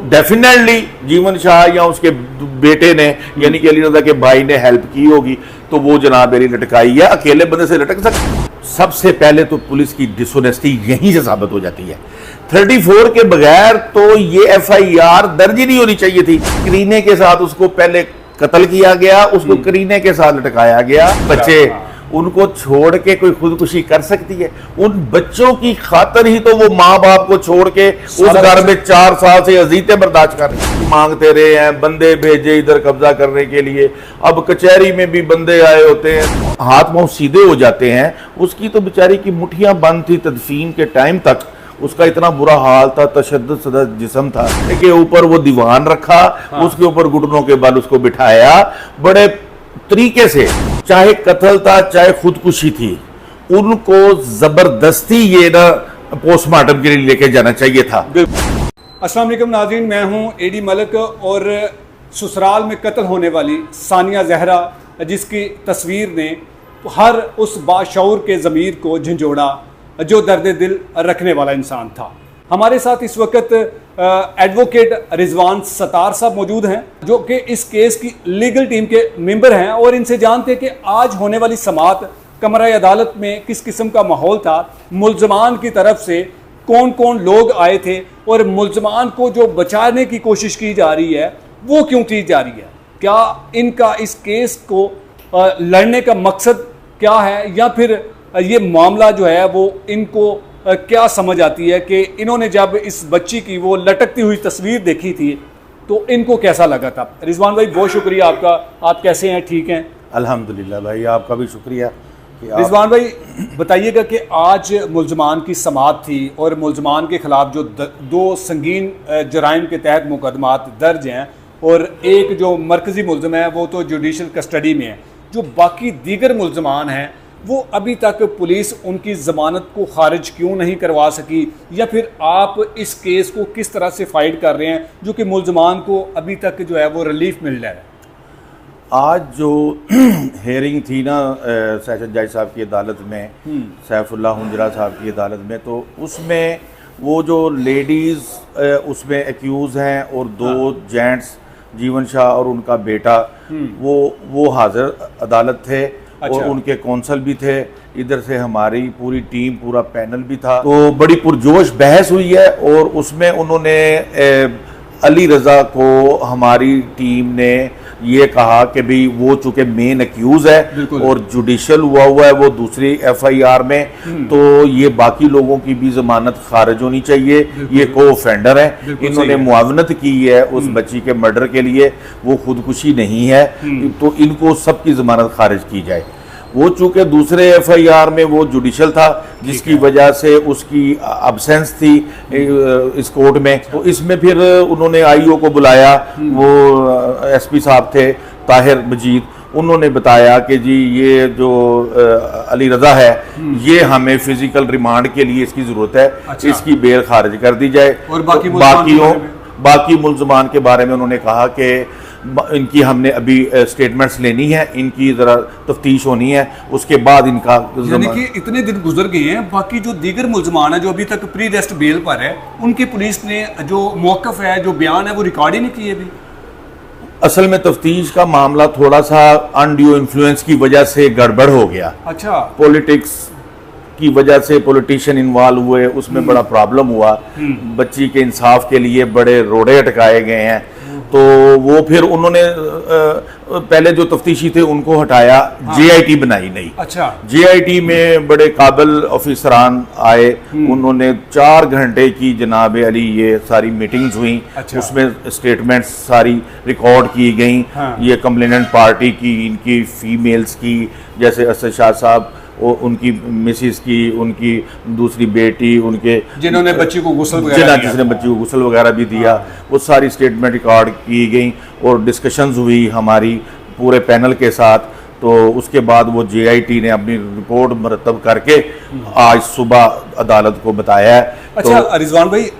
Definitely जीवन शाह या उसके बेटे ने यानी कि अली रजा के भाई ने हेल्प की होगी, तो वो जनाब अली लटकाई है। अकेले बंदे से लटक सकते? सबसे पहले तो पुलिस की डिसऑनेस्टी यहीं से साबित हो जाती है। 34 के बगैर तो ये FIR दर्ज ही नहीं होनी चाहिए थी। करीने के साथ उसको पहले कत्ल किया गया, उसको करीने के साथ लटकाया गया। बच्चे उनको छोड़ के कोई खुदकुशी कर सकती है? उन बच्चों की खातर ही तो वो माँ बाप को छोड़ के उस घर में 4 साल से अजीतें बर्दाश्त कर रहे, मांगते रहे हैं, बंदे भेजे इधर कब्जा करने के लिए। अब कचहरी में भी बंदे आए होते हैं, हाथ मुंह सीधे हो जाते हैं। उसकी तो बेचारी की मुठ्ठियां बंद थी तदफीन के टाइम तक, उसका इतना बुरा हाल था, तशद्दुद सदा जिस्म था के ऊपर वो दीवान रखा, उसके ऊपर घुटनों के बल उसको बिठाया बड़े तरीके से। चाहे कत्ल था चाहे खुदकुशी थी, उनको जबरदस्ती ये ना पोस्टमार्टम के लिए लेके जाना चाहिए था। अस्सलाम वालेकुम नाज़रीन, मैं हूं AD मलिक और ससुराल में कत्ल होने वाली सानिया जहरा, जिसकी तस्वीर ने हर उस बाशऊर के ज़मीर को झंझोड़ा जो दर्द दिल रखने वाला इंसान था। हमारे साथ इस वक्त एडवोकेट रिजवान सतार साहब मौजूद हैं, जो कि इस केस की लीगल टीम के मेंबर हैं, और इनसे जानते हैं कि आज होने वाली समाअत कमरा अदालत में किस किस्म का माहौल था, मुल्ज़मान की तरफ से कौन कौन लोग आए थे, और मुल्ज़मान को जो बचाने की कोशिश की जा रही है वो क्यों की जा रही है, क्या इनका इस केस को लड़ने का मकसद क्या है, या फिर ये मामला जो है वो इनको क्या समझ आती है कि इन्होंने जब इस बच्ची की वो लटकती हुई तस्वीर देखी थी तो इनको कैसा लगा था। रिजवान भाई बहुत शुक्रिया आपका, आप कैसे हैं? ठीक हैं? अल्हम्दुलिल्लाह भाई, आपका भी शुक्रिया। रिजवान भाई बताइएगा कि आज मुल्ज़मान की समाअत थी और मुल्ज़मान के खिलाफ जो 2 संगीन जराइम के तहत मुकदमात दर्ज हैं, और एक जो मरकज़ी मुल्ज़म है वो तो जुडिशल कस्टडी में है, जो बाकी दीगर मुल्ज़मान हैं वो अभी तक पुलिस उनकी ज़मानत को खारिज क्यों नहीं करवा सकी, या फिर आप इस केस को किस तरह से फाइट कर रहे हैं जो कि मुल्ज़मान को अभी तक जो है वो रिलीफ मिल रहा है? आज जो हेयरिंग थी ना सेशन जज साहब की अदालत में, सैफुल्लाह हुंजरा साहब की अदालत में, तो उसमें वो जो लेडीज़ उसमें एक्यूज़ हैं और 2 जेंट्स जीवन शाह और उनका बेटा, वो हाजिर अदालत थे। अच्छा। और उनके कौंसल भी थे, इधर से हमारी पूरी टीम, पूरा पैनल भी था। तो बड़ी पुरजोश बहस हुई है, और उसमें उन्होंने अली रजा को हमारी टीम ने ये कहा कि भाई वो चूंकि मेन एक्यूज है और जुडिशल हुआ है वो दूसरी FIR में, तो ये बाकी लोगों की भी जमानत खारिज होनी चाहिए। ये को ऑफेंडर है, इन्होंने मुआवनत की है उस बच्ची के मर्डर के लिए, वो खुदकुशी नहीं है, तो इनको सबकी जमानत खारिज की जाए। वो चूंकि दूसरे FIR में वो जुडिशल था, जिसकी वजह से उसकी अब्सेंस थी इस कोर्ट में, तो इसमें फिर उन्होंने IO को बुलाया। वो SP साहब थे ताहिर मजीद, उन्होंने बताया कि जी ये जो अली रजा है, ये हमें फिजिकल रिमांड के लिए इसकी जरूरत है। अच्छा। इसकी बेल खारिज कर दी जाए। और बाकी मुल्ज़मान के बारे में उन्होंने कहा कि इनकी हमने अभी स्टेटमेंट्स लेनी है, इनकी जरा तफ्तीश होनी है, उसके बाद इनका, यानी कि इतने दिन गुजर गए हैं, बाकी जो दीगर मुल्ज़मान है जो अभी तक प्री रेस्ट बेल पर है, उनकी पुलिस ने जो मौक़िफ़ है, जो बयान है, वो रिकॉर्ड ही नहीं किए अभी। असल में तफ्तीश का मामला थोड़ा सा अनड्यू इन्फ्लुएंस की वजह से गड़बड़ हो गया। अच्छा। पॉलिटिक्स की वजह से पॉलिटिशियन इन्वॉल्व हुए, उसमें बड़ा प्रॉब्लम हुआ। बच्ची के इंसाफ के लिए बड़े रोड़े अटकाए गए हैं, तो वो फिर उन्होंने पहले जो तफ्तीशी थे उनको हटाया। हाँ। JIT बनाई नहीं। अच्छा। JIT में बड़े काबिल ऑफिसरान आए। उन्होंने 4 घंटे की जनाब अली ये सारी मीटिंग्स हुई। अच्छा। उसमें स्टेटमेंट्स सारी रिकॉर्ड की गई। हाँ। ये कंप्लेनेंट पार्टी की, इनकी फीमेल्स की, जैसे असद शाह साहब, उनकी मिसिस की, उनकी दूसरी बेटी, उनके जिन्होंने बच्ची को गुस्ल वगैरह भी दिया। हाँ। वो सारी स्टेटमेंट रिकॉर्ड की गई और डिस्कशंस हुई हमारी पूरे पैनल के साथ। तो उसके बाद वो JIT ने अपनी रिपोर्ट मरतब करके आज सुबह अदालत को बताया है। अच्छा। तो रिजवान भाई,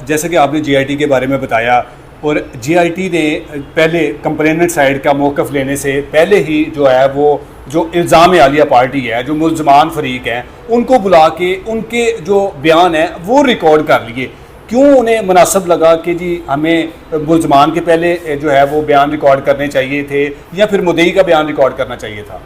जैसे कि आपने JIT के बारे में बताया, और JIT ने पहले कंप्लेनेंट साइड का मौक़िफ़ लेने से पहले ही जो है वो जो इल्ज़ाम आलिया पार्टी है, जो मुल्ज़मान फरीक हैं, उनको बुला के उनके जो बयान है वो रिकॉर्ड कर लिए। क्यों उन्हें मुनासिब लगा कि जी हमें मुलजमान के पहले जो है वो बयान रिकॉर्ड करने चाहिए थे या फिर मुद्दई का बयान रिकॉर्ड करना चाहिए था?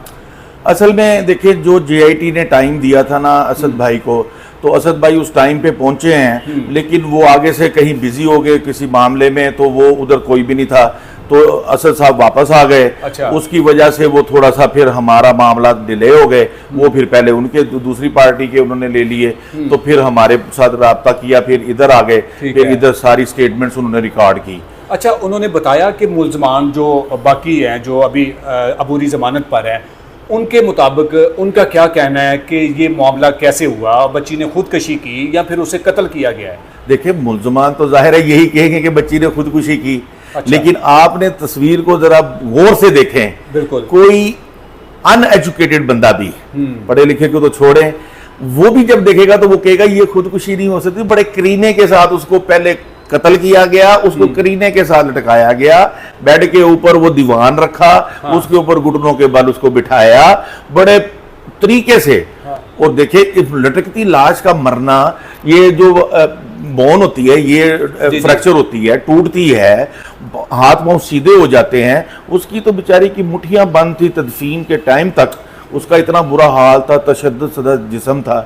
असल में देखिए, जो JIT ने टाइम दिया था ना असद भाई को, तो असद भाई उस टाइम पे पहुंचे हैं, लेकिन वो आगे से कहीं बिजी हो गए किसी मामले में, तो वो उधर कोई भी नहीं था, तो असद साहब वापस आ गए। अच्छा। उसकी वजह से वो थोड़ा सा फिर हमारा मामला डिले हो गए। वो फिर पहले उनके दूसरी पार्टी के उन्होंने ले लिए, तो फिर हमारे साथ रब्ता किया, फिर इधर आ गए, फिर इधर सारी स्टेटमेंट्स उन्होंने रिकॉर्ड की। अच्छा, उन्होंने बताया कि मुलजमान जो बाकी हैं जो अभी अबूरी जमानत पर हैं, उनके मुताबिक उनका क्या कहना है कि ये मामला कैसे हुआ, बच्ची ने खुदकशी की या फिर उसे कत्ल किया गया है? देखिए, मुलजमान तो जाहिर है यही कहेंगे कि बच्ची ने खुदकुशी की। अच्छा। लेकिन आपने तस्वीर को जरा गौर से देखें। बिल्कुल। कोई अनएजुकेटेड बंदा भी, पढ़े लिखे को तो छोड़ें, वो भी जब देखेगा तो वो कहेगा ये खुदकुशी नहीं हो सकती। बड़े करीने के साथ उसको पहले कत्ल किया गया, उसको करीने के साथ लटकाया गया, बेड के ऊपर वो दीवान रखा, उसके ऊपर घुटनों के बल उसको बिठाया बड़े तरीके से। और देखिए, इस लटकती लाश का मरना, ये जो बोन होती है, ये फ्रैक्चर होती है, टूटती है, हाथ पांव सीधे हो जाते हैं, उसकी तो बेचारी की मुट्ठियां बंद थी तदफीन के टाइम तक, उसका इतना बुरा हाल था, तशद्दुद सदा जिस्म था।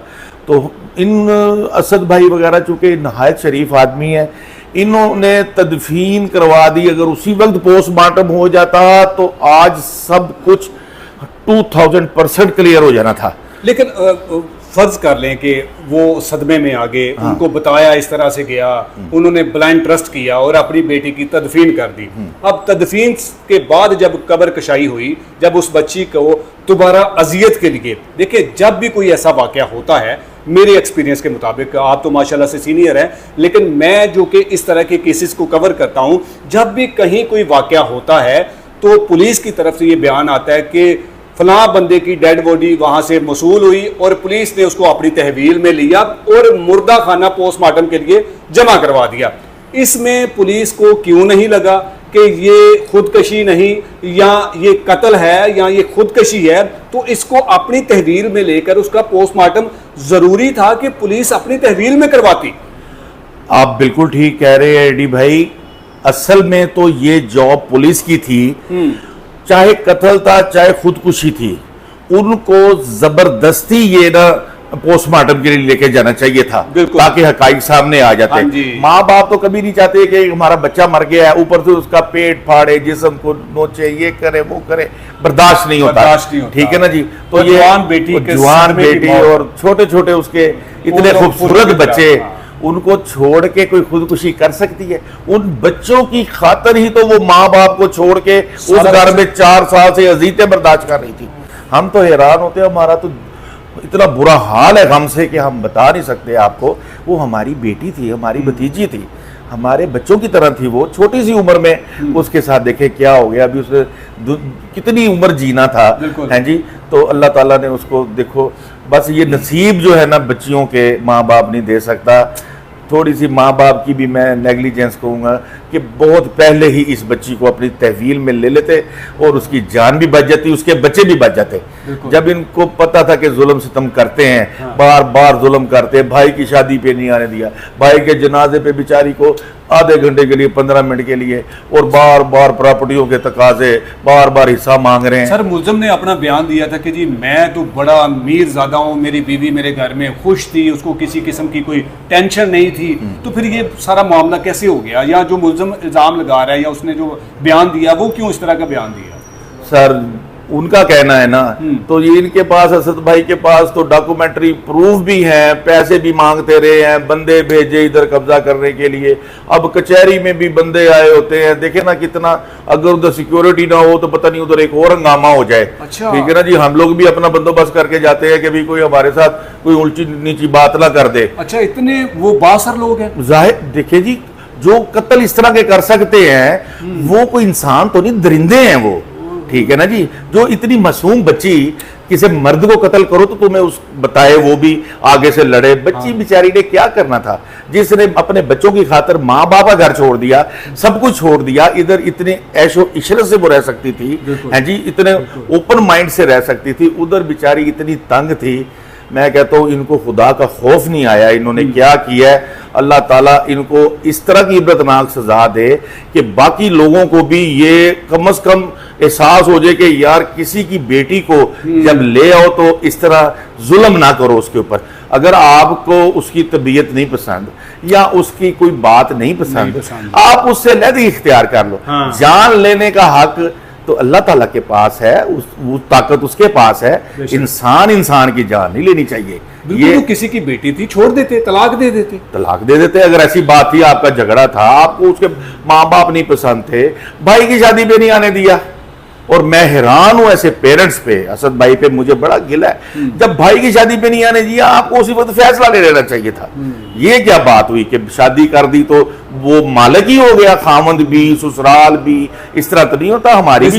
तो इन असद भाई वगैरह चूंकि नहायत शरीफ आदमी है, इन्होंने तदफीन करवा दी। अगर उसी वक्त पोस्टमार्टम हो जाता तो आज सब कुछ 2000% क्लियर हो जाना था। लेकिन फर्ज कर लें कि वो सदमे में आ गए, उनको बताया इस तरह से गया, उन्होंने ब्लाइंड ट्रस्ट किया और अपनी बेटी की तदफीन कर दी। अब तदफीन के बाद जब कब्र कशाई हुई, जब उस बच्ची को दोबारा अजियत के लिए, देखिए जब भी कोई ऐसा वाकया होता है, मेरे एक्सपीरियंस के मुताबिक, आप तो माशाल्लाह से सीनियर हैं, लेकिन मैं जो कि इस तरह के केसेस को कवर करता हूं, जब भी कहीं कोई वाकया होता है तो पुलिस की तरफ से ये बयान आता है कि फलां बंदे की डेड बॉडी वहां से मसूल हुई और पुलिस ने उसको अपनी तहवील में लिया और मुर्दा खाना पोस्टमार्टम के लिए जमा करवा दिया। इसमें पुलिस को क्यों नहीं लगा कि ये खुदकशी नहीं, या ये कत्ल है, या ये खुदकशी है, तो इसको अपनी तहवील में लेकर उसका पोस्टमार्टम जरूरी था कि पुलिस अपनी तहवील में करवाती? आप बिल्कुल ठीक कह रहे हैं एडी भाई। असल में तो ये जॉब पुलिस की थी, चाहे कत्ल था चाहे खुदकुशी थी, उनको जबरदस्ती ये ना पोस्टमार्टम के लिए लेके जाना चाहिए था, ताकि हकाइक सामने आ जाते। माँ बाप तो कभी नहीं चाहते कि हमारा बच्चा मर गया है, ऊपर से उसका पेट फाड़े, जिस्म को नोचे, ये करे वो करे, बर्दाश्त नहीं होता। ठीक है ना जी। तो ये जवान बेटी और छोटे छोटे उसके इतने खूबसूरत बच्चे, उनको छोड़ के कोई खुदकुशी कर सकती है? उन बच्चों की खातर ही तो वो माँ बाप को छोड़ के उस घर में 4 साल से अजीतें बर्दाश्त कर रही थी। हम तो हैरान होते हैं, हमारा तो इतना बुरा हाल है गम से कि हम बता नहीं सकते आपको। वो हमारी बेटी थी, हमारी भतीजी थी, हमारे बच्चों की तरह थी। वो छोटी सी उम्र में उसके साथ देखे क्या हो गया, अभी उसे कितनी उम्र जीना था, हैं जी। तो अल्लाह ताला ने उसको, देखो बस ये नसीब जो है ना बच्चियों के, माँ बाप नहीं दे सकता। थोड़ी सी माँ बाप की भी मैं नेग्लिजेंस कहूँगा कि बहुत पहले ही इस बच्ची को अपनी तहवील में ले लेते और उसकी जान भी बच जाती, उसके बच्चे भी बच जाते। जब इनको पता था कि जुल्म सितम करते हैं, बार बार जुल्म करते हैं, भाई की शादी पे नहीं आने दिया, भाई के जनाजे पे बेचारी को आधे घंटे के लिए, 15 मिनट के लिए, और बार बार प्रॉपर्टियों के तकाजे, बार बार हिस्सा मांग रहे हैं। सर, मुलजम ने अपना बयान दिया था कि जी मैं तो बड़ा अमीर ज़्यादा हूँ, मेरी बीवी मेरे घर में खुश थी, उसको किसी किस्म की कोई टेंशन नहीं थी। तो फिर ये सारा मामला कैसे हो गया? या जो मुलजम इल्ज़ाम लगा रहा है या उसने जो बयान दिया, वो क्यों इस तरह का बयान दिया? सर, उनका कहना है ना, तो ये इनके पास, असद भाई के पास तो डॉक्यूमेंट्री प्रूफ भी है, पैसे भी मांगते रहे हैं, बंदे भेजे इधर कब्जा करने के लिए। अब कचहरी में भी बंदे आए होते हैं, देखे ना कितना, अगर उधर सिक्योरिटी ना हो तो पता नहीं उधर एक और हंगामा हो जाए। अच्छा। ठीक है ना जी। हम लोग भी अपना बंदोबस्त करके जाते हैं कि भी कोई हमारे साथ कोई उल्टी नीची बात ना कर दे। अच्छा, इतने वो बासर लोग हैं? जाहिर, देखिए जी, जो कत्ल इस तरह के कर सकते हैं वो कोई इंसान तो नहीं, दरिंदे हैं वो। ठीक है ना जी। जो इतनी मासूम बच्ची, किसी मर्द को कत्ल करो तो तुम्हें उस बताए, वो भी आगे से लड़े। बच्ची बेचारी ने क्या करना था, जिसने अपने बच्चों की खातर माँ बाप का घर छोड़ दिया, सब कुछ छोड़ दिया, इधर इतने ऐशो इशरत से वो रह सकती थी, हैं जी, इतने ओपन माइंड से रह सकती थी, उधर बेचारी इतनी तंग थी। मैं कहता हूँ इनको खुदा का खौफ नहीं आया, इन्होंने क्या किया है। अल्लाह ताला इनको इस तरह की इबरतनाक सजा दे कि बाकी लोगों को भी ये कम से कम एहसास हो जाए कि यार किसी की बेटी को जब ले आओ तो इस तरह जुल्म ना करो उसके ऊपर। अगर आपको उसकी तबीयत नहीं पसंद या उसकी कोई बात नहीं पसंद, आप उससे लहदी इख्तियार कर लो। हाँ। जान लेने का हक तो अल्लाह ताला के पास है, वो ताकत उसके पास है। इंसान की जान नहीं लेनी चाहिए। ये तो किसी की बेटी थी, छोड़ देते, तलाक दे देते। अगर ऐसी बात थी, आपका झगड़ा था, आपको उसके माँ बाप नहीं पसंद थे, भाई की शादी पे नहीं आने दिया। और मैं हैरान हूं ऐसे पेरेंट्स पे, असद भाई पे मुझे बड़ा गिला है। जब भाई की शादी पे नहीं आने दिया, आपको उसी वक्त फैसला ले लेना चाहिए था। ये क्या बात हुई कि शादी कर दी तो वो मालिक ही हो गया, खामंद भी ससुराल भी। इस तरह तो नहीं होता। हमारी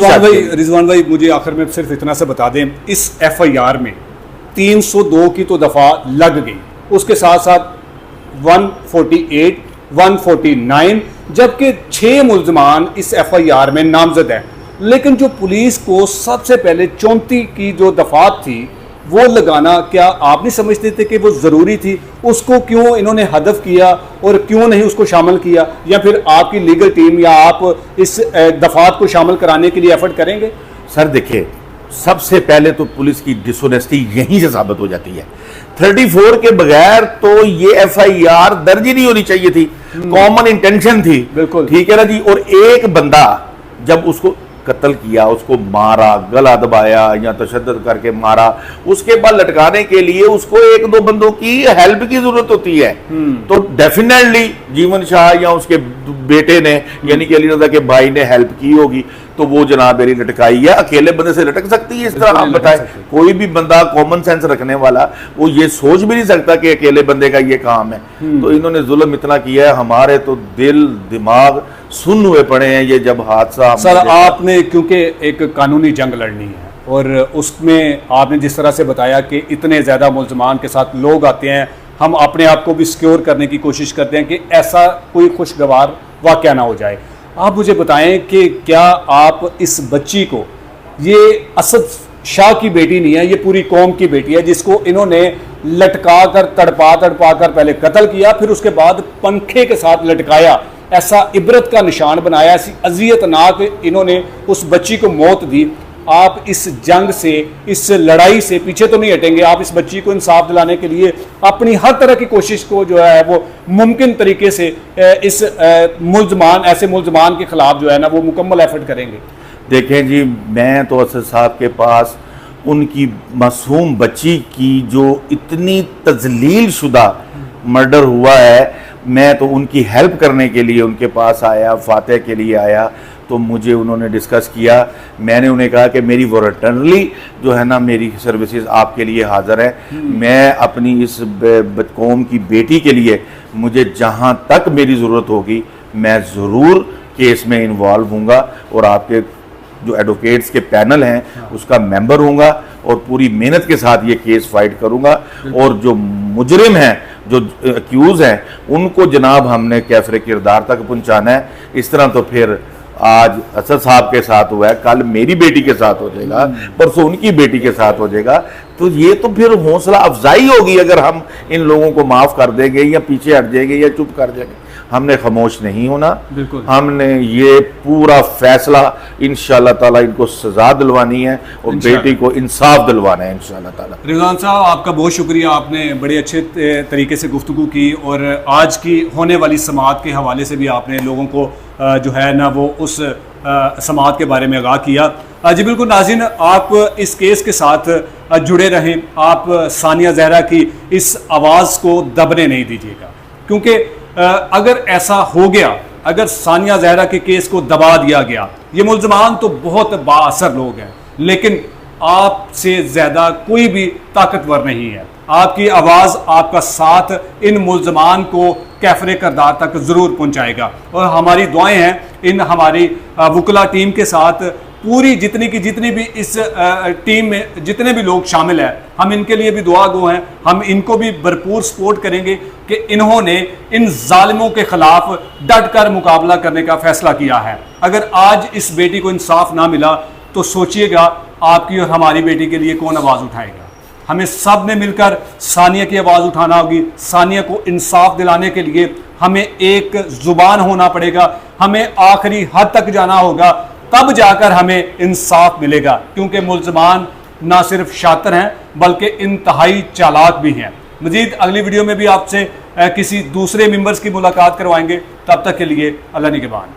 रिजवान भाई मुझे आखिर में सिर्फ इतना से बता दें, इस FIR में 302 की तो दफा लग गई, उसके साथ साथ 148, 149, जबकि 6 मुल्जमान इस FIR में नामजद हैं। लेकिन जो पुलिस को सबसे पहले 34 की जो दफात थी वो लगाना, क्या आप नहीं समझते थे कि वो ज़रूरी थी? उसको क्यों इन्होंने हदफ किया और क्यों नहीं उसको शामिल किया? या फिर आपकी लीगल टीम या आप इस दफात को शामिल कराने के लिए एफर्ट करेंगे? सर देखिए, सबसे पहले तो पुलिस की डिसऑनेस्टी यहीं से साबित हो जाती है। 34 के बगैर तो ये FIR दर्ज ही नहीं होनी चाहिए थी। कॉमन इंटेंशन थी, बिल्कुल ठीक है ना जी। और एक बंदा जब उसको कत्ल किया, उसको मारा, गला दबाया या तशद्दुद करके मारा, उसके बाद लटकाने के लिए उसको 1-2 बंदों की हेल्प की जरूरत होती है। तो डेफिनेटली जीवन शाह या उसके बेटे ने यानी कि अली रज़ा के भाई ने हेल्प की होगी, तो वो जनाब मेरी लटकाई है। अकेले बंदे से लटक सकती है इस तरह? आप बताएं, कोई भी बंदा कॉमन सेंस रखने वाला वो ये सोच भी नहीं सकता कि अकेले बंदे का ये काम है। तो इन्होंने जुल्म इतना किया है, हमारे तो दिल दिमाग सुन्न हुए पड़े हैं। ये जब हादसा सर आपने, क्योंकि एक कानूनी जंग लड़नी है और उसमें आपने जिस तरह से बताया कि इतने ज़्यादा मुल्ज़मान के साथ लोग आते हैं, हम अपने आप को भी सिक्योर करने की कोशिश करते हैं कि ऐसा कोई खुशगवार वाक़या ना हो जाए। आप मुझे बताएं कि क्या आप इस बच्ची को, ये असद शाह की बेटी नहीं है, ये पूरी कौम की बेटी है जिसको इन्होंने लटका कर तड़पा कर पहले कत्ल किया, फिर उसके बाद पंखे के साथ लटकाया, ऐसा इबरत का निशान बनाया, ऐसी अजियतनाक इन्होंने उस बच्ची को मौत दी। आप इस जंग से, इस लड़ाई से पीछे तो नहीं हटेंगे? आप इस बच्ची को इंसाफ दिलाने के लिए अपनी हर तरह की कोशिश को जो है वो मुमकिन तरीके से इस मुल्ज़मान, ऐसे मुल्ज़मान के खिलाफ जो है ना वो मुकम्मल एफर्ट करेंगे? देखें जी, मैं तो असद साहब के पास उनकी मासूम बच्ची की जो इतनी तजलील शुदा मर्डर हुआ है, मैं तो उनकी हेल्प करने के लिए उनके पास आया, फातह के लिए आया। तो मुझे उन्होंने डिस्कस किया, मैंने उन्हें कहा कि मेरी वॉलंटरली जो है ना मेरी सर्विसेज आपके लिए हाज़िर है। मैं अपनी इस कौम की बेटी के लिए मुझे जहाँ तक मेरी ज़रूरत होगी मैं ज़रूर केस में इन्वॉल्व हूँगा और आपके जो एडवोकेट्स के पैनल हैं उसका मेंबर हूँगा और पूरी मेहनत के साथ ये केस फाइट करूँगा। और जो मुजरिम हैं, जो एक्यूज़ हैं, उनको जनाब हमने कैफरे किरदार तक पहुँचाना है। इस तरह तो फिर आज असद साहब के साथ हुआ है, कल मेरी बेटी के साथ हो जाएगा, परसों उनकी बेटी के साथ हो जाएगा। तो ये तो फिर हौसला अफजाई होगी अगर हम इन लोगों को माफ़ कर देंगे या पीछे हट जाएंगे या चुप कर जाएंगे। हमने खामोश नहीं होना, हमने ये पूरा फैसला इंशाल्लाह ताला इनको सजा दिलवानी है और बेटी को इंसाफ दिलवाना है इंशाल्लाह ताला। रिजवान साहब आपका बहुत शुक्रिया, आपने बड़े अच्छे तरीके से गुफ्तगू की और आज की होने वाली समाअत के हवाले से भी आपने लोगों को जो है ना वो उस समाअत के बारे में आगाह किया। जी बिल्कुल नाज़रीन, आप इस केस के साथ जुड़े रहें, आप सानिया ज़हरा की इस आवाज़ को दबने नहीं दीजिएगा, क्योंकि अगर ऐसा हो गया, अगर सानिया ज़हरा के केस को दबा दिया गया, ये मुल्ज़मान तो बहुत बाअसर लोग हैं, लेकिन आपसे ज़्यादा कोई भी ताकतवर नहीं है। आपकी आवाज़, आपका साथ इन मुल्ज़मान को कैफरे करदार तक ज़रूर पहुँचाएगा और हमारी दुआएं हैं इन हमारी वुकला टीम के साथ, पूरी जितनी भी इस टीम में जितने भी लोग शामिल हैं, हम इनके लिए भी दुआ गो हैं। हम इनको भी भरपूर सपोर्ट करेंगे कि इन्होंने इन जालिमों के खिलाफ डट कर मुकाबला करने का फैसला किया है। अगर आज इस बेटी को इंसाफ ना मिला तो सोचिएगा आपकी और हमारी बेटी के लिए कौन आवाज़ उठाएगा। हमें सब ने मिलकर सानिया की आवाज़ उठाना होगी। सानिया को इंसाफ दिलाने के लिए हमें एक जुबान होना पड़ेगा, हमें आखिरी हद तक जाना होगा, तब जाकर हमें इंसाफ मिलेगा। क्योंकि मुल्ज़मान ना सिर्फ शातिर हैं बल्कि इंतहाई चालाक भी हैं। मजीद अगली वीडियो में भी आपसे किसी दूसरे मेंबर्स की मुलाकात करवाएंगे। तब तक के लिए अल्लाह निगहबान।